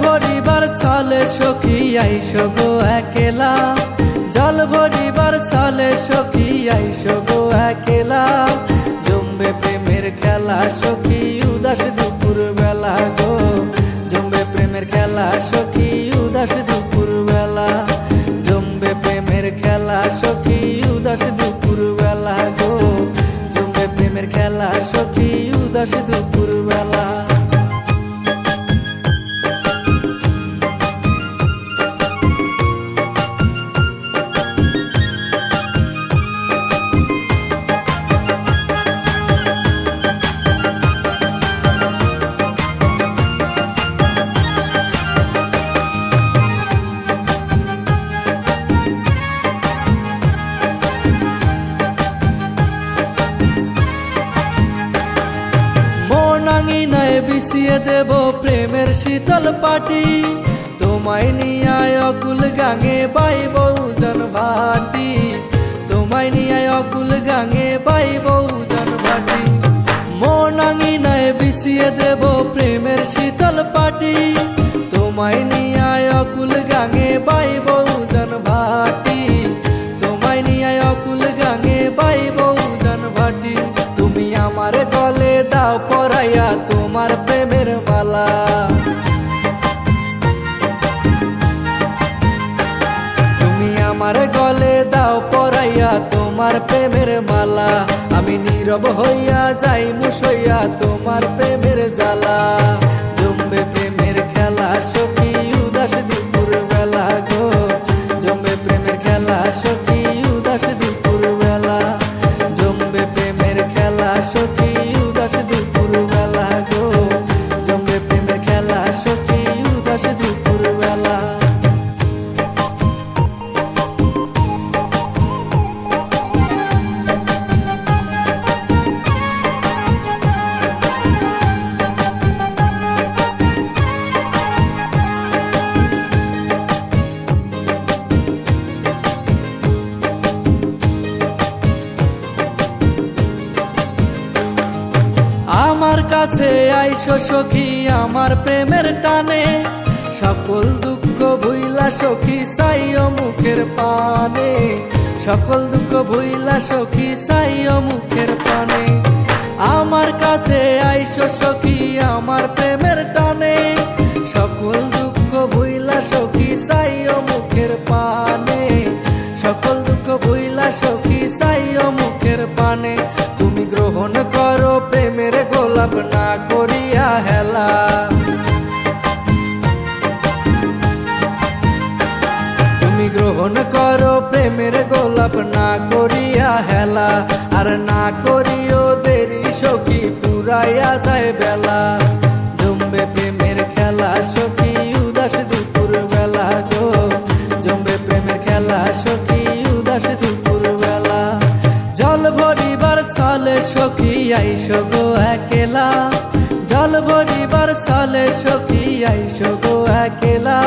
ভরিবার ছলে সখী আইসো গো একলা, জল ভরিবার ছলে সখী আইসো গো একলা। জমবে প্রেমের খেলা সখী উদাস দুপুর বেলা গো, জমবে প্রেমের খেলা সখী উদাস দুপুর বেলা। জমবে প্রেমের খেলা সখী উদাস দুপুর বেলা গো, জমবে প্রেমের খেলা সখী উদাস দুপুর বেলা। আঙিনায় বিছিয়ে দেব প্রেমের শীতল পাটি, তোমায় নিয়ে অকুল গাঙে বাইব উজান ভাটি। তোমায় নিয়ে অকুল গাঙে বাইব উজান ভাটি। মন আঙিনায় বিছিয়ে দেব প্রেমের শীতল পাটি, তোমায় নিয়ে অকুল গাঙে বাইব উজান ভাটি। তোমায় নিয়ে অকুল গাঙে বাইব উজান ভাটি। তুমি আমার গলে দাও পরাইয়া তোমার প্রেমের মালা, তুমি আমার গলে দাও পরাইয়া তোমার প্রেমের মালা। আমি নীরব হইয়া যাই মুসইয়া তোমার প্রেমের জ্বালা। জমবে প্রেমের খেলা সখী উদাস দুপুর বেলা গো, জমবে প্রেমের খেলা সখী উদাস দুপুর বেলা। জমবে প্রেমের খেলা সখী উদাস দুপুর বেলা গো, জমবে প্রেমের খেলা সখী উদাস দুপুর বেলা। আমার কাছে আইসো সখী আমার প্রেমের টানে, সকল দুঃখ ভুইলা সখী চাইও মুখের পানে। সকল দুঃখ ভুইলা সখী চাইও মুখের পানে। আমার কাছে আইসো সখী আমার প্রেমের টানে, সকল দুঃখ ভুইলা সখী চাইও মুখের পানে। সকল দুঃখ ভুইলা সখী চাইও মুখের পানে। তুমি গ্রহণ করো প্রেমের গোলাপ না করিয়া হেলা, তুমি গ্রহণ করো প্রেমের গোলাপ না করিয়া হেলা। আর না করিও দেরি সখী পুরাইয়া যায় বেলা। জমবে প্রেমের খেলা সখী উদাস দুপুর বেলা গো, জমবে প্রেমের খেলা সখী উদাস দুপুর বেলা। জল ভরিবার ছলে সখী আইসো গো একলা, জল ভরিবার ছলে সখী আইসো গো একলা।